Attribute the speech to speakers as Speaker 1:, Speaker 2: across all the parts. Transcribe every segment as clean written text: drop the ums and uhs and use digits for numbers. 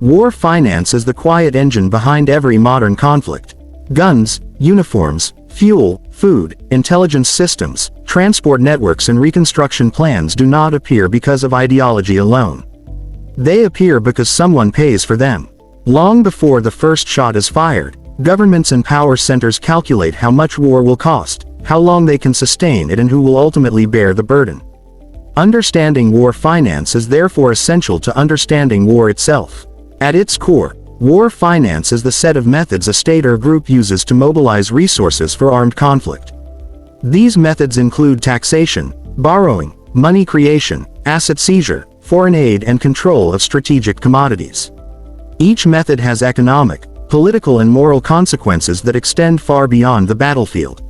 Speaker 1: War finance is the quiet engine behind every modern conflict. Guns, uniforms, fuel, food, intelligence systems, transport networks and reconstruction plans do not appear because of ideology alone. They appear because someone pays for them. Long before the first shot is fired, governments and power centers calculate how much war will cost, how long they can sustain it, and who will ultimately bear the burden. Understanding war finance is therefore essential to understanding war itself. At its core, war finance is the set of methods a state or group uses to mobilize resources for armed conflict. These methods include taxation, borrowing, money creation, asset seizure, foreign aid, and control of strategic commodities. Each method has economic, political, and moral consequences that extend far beyond the battlefield.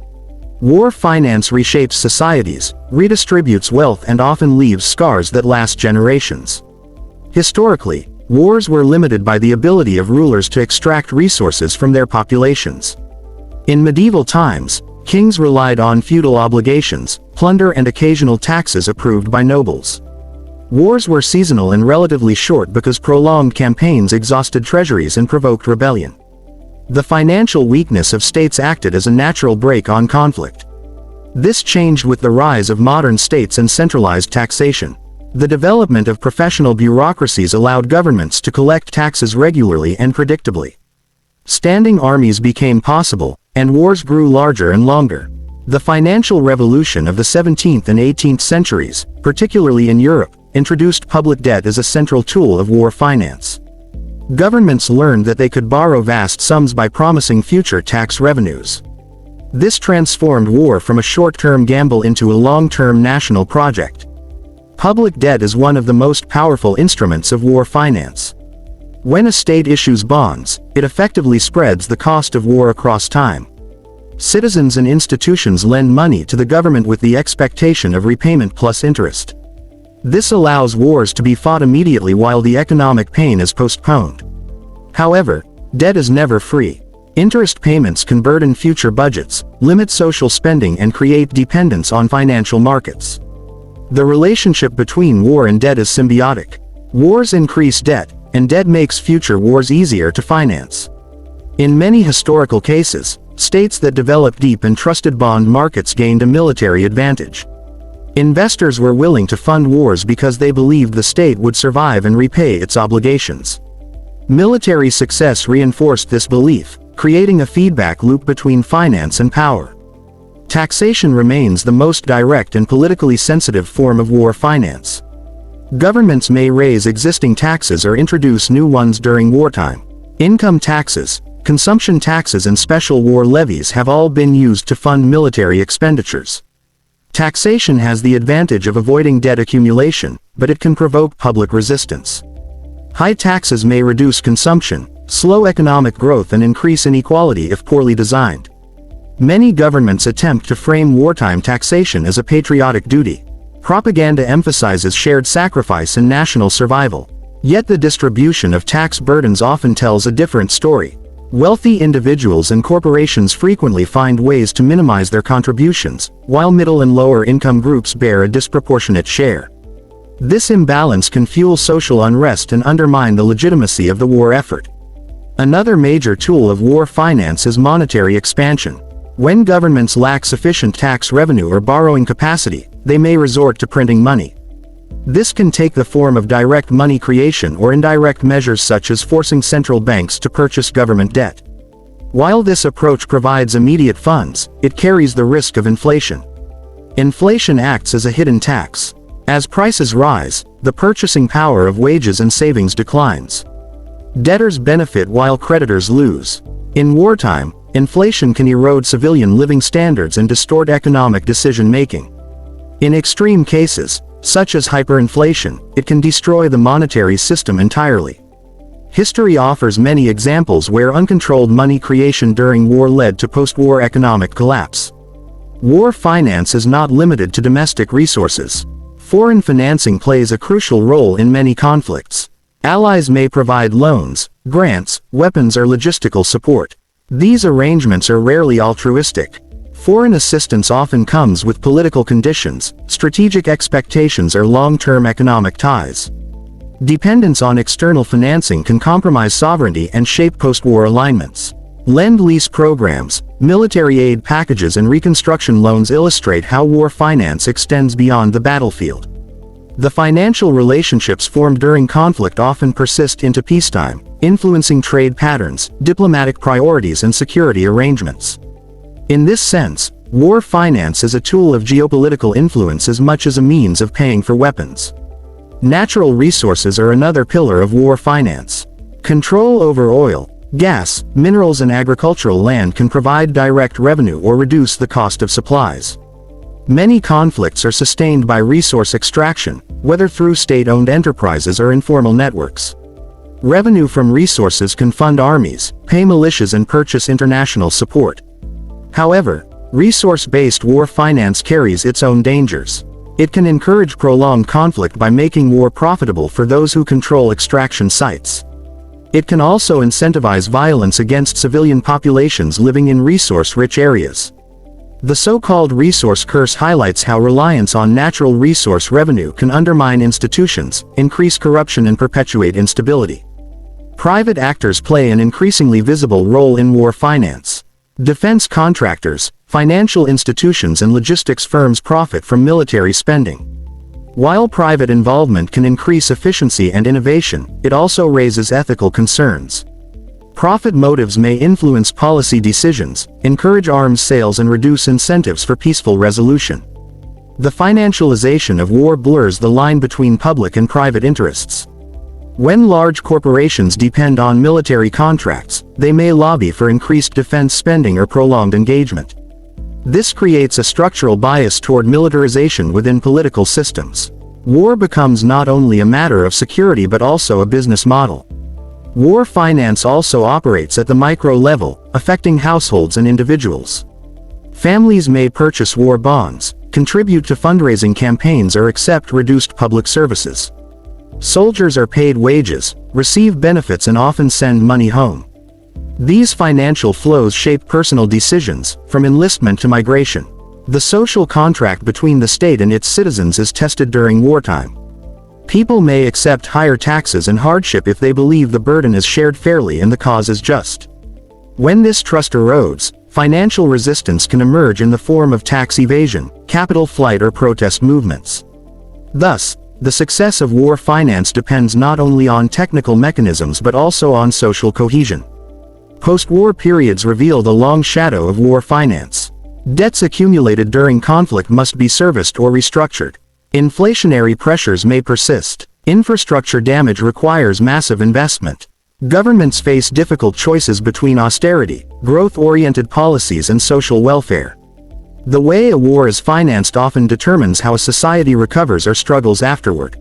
Speaker 1: War finance reshapes societies, redistributes wealth, and often leaves scars that last generations. Historically, wars were limited by the ability of rulers to extract resources from their populations. In medieval times, kings relied on feudal obligations, plunder, and occasional taxes approved by nobles. Wars were seasonal and relatively short because prolonged campaigns exhausted treasuries and provoked rebellion. The financial weakness of states acted as a natural brake on conflict. This changed with the rise of modern states and centralized taxation. The development of professional bureaucracies allowed governments to collect taxes regularly and predictably. Standing armies became possible, and wars grew larger and longer. The financial revolution of the 17th and 18th centuries, particularly in Europe, introduced public debt as a central tool of war finance. Governments learned that they could borrow vast sums by promising future tax revenues. This transformed war from a short-term gamble into a long-term national project. Public debt is one of the most powerful instruments of war finance. When a state issues bonds, it effectively spreads the cost of war across time. Citizens and institutions lend money to the government with the expectation of repayment plus interest. This allows wars to be fought immediately while the economic pain is postponed. However, debt is never free. Interest payments can burden future budgets, limit social spending, and create dependence on financial markets. The relationship between war and debt is symbiotic. Wars increase debt, and debt makes future wars easier to finance. In many historical cases, states that developed deep and trusted bond markets gained a military advantage. Investors were willing to fund wars because they believed the state would survive and repay its obligations. Military success reinforced this belief, creating a feedback loop between finance and power. Taxation remains the most direct and politically sensitive form of war finance. Governments may raise existing taxes or introduce new ones during wartime. Income taxes, consumption taxes, and special war levies have all been used to fund military expenditures. Taxation has the advantage of avoiding debt accumulation, but it can provoke public resistance. High taxes may reduce consumption, slow economic growth, and increase inequality if poorly designed. Many governments attempt to frame wartime taxation as a patriotic duty. Propaganda emphasizes shared sacrifice and national survival. Yet the distribution of tax burdens often tells a different story. Wealthy individuals and corporations frequently find ways to minimize their contributions, while middle and lower income groups bear a disproportionate share. This imbalance can fuel social unrest and undermine the legitimacy of the war effort. Another major tool of war finance is monetary expansion. When governments lack sufficient tax revenue or borrowing capacity, they may resort to printing money. This can take the form of direct money creation or indirect measures such as forcing central banks to purchase government debt. While this approach provides immediate funds, it carries the risk of inflation. Inflation acts as a hidden tax. As prices rise, the purchasing power of wages and savings declines. Debtors benefit while creditors lose. In wartime, inflation can erode civilian living standards and distort economic decision-making. In extreme cases, such as hyperinflation, it can destroy the monetary system entirely. History offers many examples where uncontrolled money creation during war led to post-war economic collapse. War finance is not limited to domestic resources. Foreign financing plays a crucial role in many conflicts. Allies may provide loans, grants, weapons, or logistical support. These arrangements are rarely altruistic. Foreign assistance often comes with political conditions, strategic expectations, or long-term economic ties. Dependence on external financing can compromise sovereignty and shape post-war alignments. Lend-lease programs, military aid packages and reconstruction loans illustrate how war finance extends beyond the battlefield. The financial relationships formed during conflict often persist into peacetime, influencing trade patterns, diplomatic priorities and security arrangements. In this sense, war finance is a tool of geopolitical influence as much as a means of paying for weapons. Natural resources are another pillar of war finance. Control over oil, gas, minerals and agricultural land can provide direct revenue or reduce the cost of supplies. Many conflicts are sustained by resource extraction, whether through state-owned enterprises or informal networks. Revenue from resources can fund armies, pay militias and purchase international support. However, resource-based war finance carries its own dangers. It can encourage prolonged conflict by making war profitable for those who control extraction sites. It can also incentivize violence against civilian populations living in resource-rich areas. The so-called resource curse highlights how reliance on natural resource revenue can undermine institutions, increase corruption and perpetuate instability. Private actors play an increasingly visible role in war finance. Defense contractors, financial institutions and logistics firms profit from military spending. While private involvement can increase efficiency and innovation, it also raises ethical concerns. Profit motives may influence policy decisions, encourage arms sales and reduce incentives for peaceful resolution. The financialization of war blurs the line between public and private interests. When large corporations depend on military contracts, they may lobby for increased defense spending or prolonged engagement. This creates a structural bias toward militarization within political systems. War becomes not only a matter of security but also a business model. War finance also operates at the micro level, affecting households and individuals. Families may purchase war bonds, contribute to fundraising campaigns or accept reduced public services. Soldiers are paid wages, receive benefits and often send money home. These financial flows shape personal decisions, from enlistment to migration. The social contract between the state and its citizens is tested during wartime. People may accept higher taxes and hardship if they believe the burden is shared fairly and the cause is just. When this trust erodes, financial resistance can emerge in the form of tax evasion, capital flight or protest movements. Thus, the success of war finance depends not only on technical mechanisms but also on social cohesion. Post-war periods reveal the long shadow of war finance. Debts accumulated during conflict must be serviced or restructured. Inflationary pressures may persist. Infrastructure damage requires massive investment. Governments face difficult choices between austerity, growth-oriented policies and social welfare. The way a war is financed often determines how a society recovers or struggles afterward.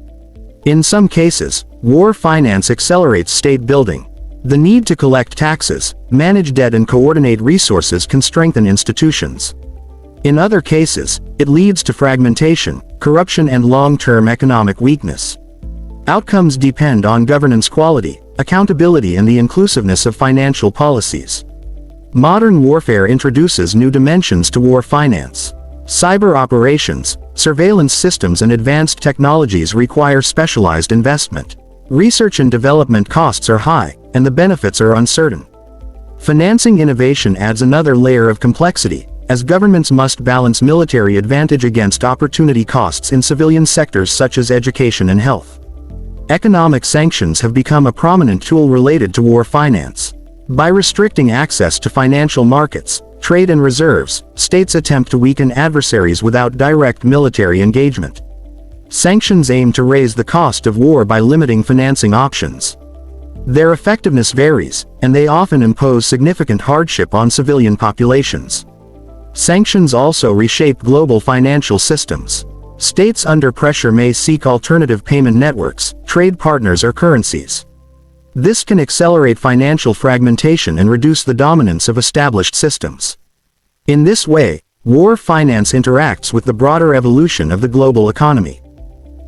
Speaker 1: In some cases, war finance accelerates state building. The need to collect taxes, manage debt and coordinate resources can strengthen institutions. In other cases, it leads to fragmentation, corruption and long-term economic weakness. Outcomes depend on governance quality, accountability and the inclusiveness of financial policies. Modern warfare introduces new dimensions to war finance. Cyber operations, surveillance systems and advanced technologies require specialized investment. Research and development costs are high, and the benefits are uncertain. Financing innovation adds another layer of complexity, as governments must balance military advantage against opportunity costs in civilian sectors such as education and health. Economic sanctions have become a prominent tool related to war finance. By restricting access to financial markets, trade and reserves, states attempt to weaken adversaries without direct military engagement. Sanctions aim to raise the cost of war by limiting financing options. Their effectiveness varies, and they often impose significant hardship on civilian populations. Sanctions also reshape global financial systems. States under pressure may seek alternative payment networks, trade partners or currencies. This can accelerate financial fragmentation and reduce the dominance of established systems. In this way, war finance interacts with the broader evolution of the global economy.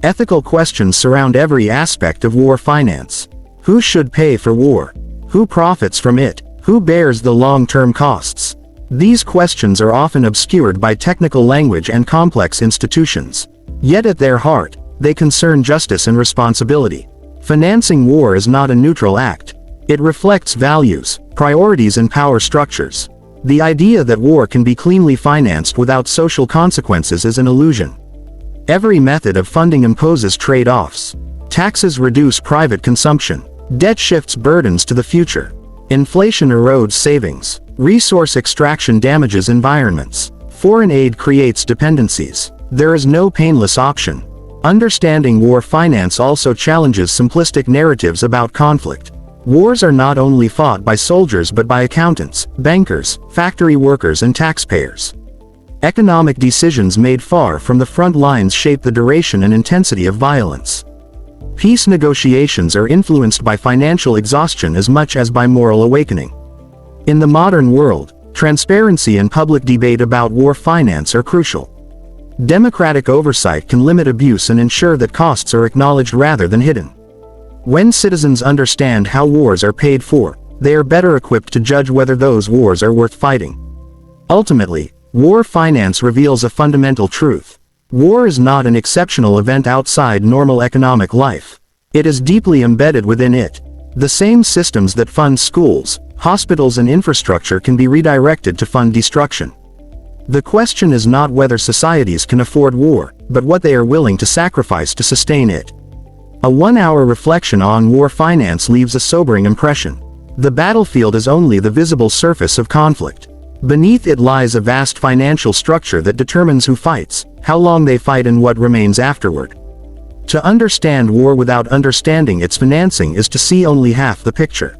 Speaker 1: Ethical questions surround every aspect of war finance. Who should pay for war? Who profits from it? Who bears the long-term costs? These questions are often obscured by technical language and complex institutions. Yet at their heart, they concern justice and responsibility. Financing war is not a neutral act. It reflects values, priorities and power structures. The idea that war can be cleanly financed without social consequences is an illusion. Every method of funding imposes trade-offs. Taxes reduce private consumption. Debt shifts burdens to the future. Inflation erodes savings. Resource extraction damages environments. Foreign aid creates dependencies. There is no painless option. Understanding war finance also challenges simplistic narratives about conflict. Wars are not only fought by soldiers but by accountants, bankers, factory workers and taxpayers. Economic decisions made far from the front lines shape the duration and intensity of violence. Peace negotiations are influenced by financial exhaustion as much as by moral awakening. In the modern world, transparency and public debate about war finance are crucial. Democratic oversight can limit abuse and ensure that costs are acknowledged rather than hidden. When citizens understand how wars are paid for, they are better equipped to judge whether those wars are worth fighting. Ultimately, war finance reveals a fundamental truth. War is not an exceptional event outside normal economic life. It is deeply embedded within it. The same systems that fund schools, hospitals and infrastructure can be redirected to fund destruction. The question is not whether societies can afford war, but what they are willing to sacrifice to sustain it. A one-hour reflection on war finance leaves a sobering impression. The battlefield is only the visible surface of conflict. Beneath it lies a vast financial structure that determines who fights, how long they fight and what remains afterward. To understand war without understanding its financing is to see only half the picture.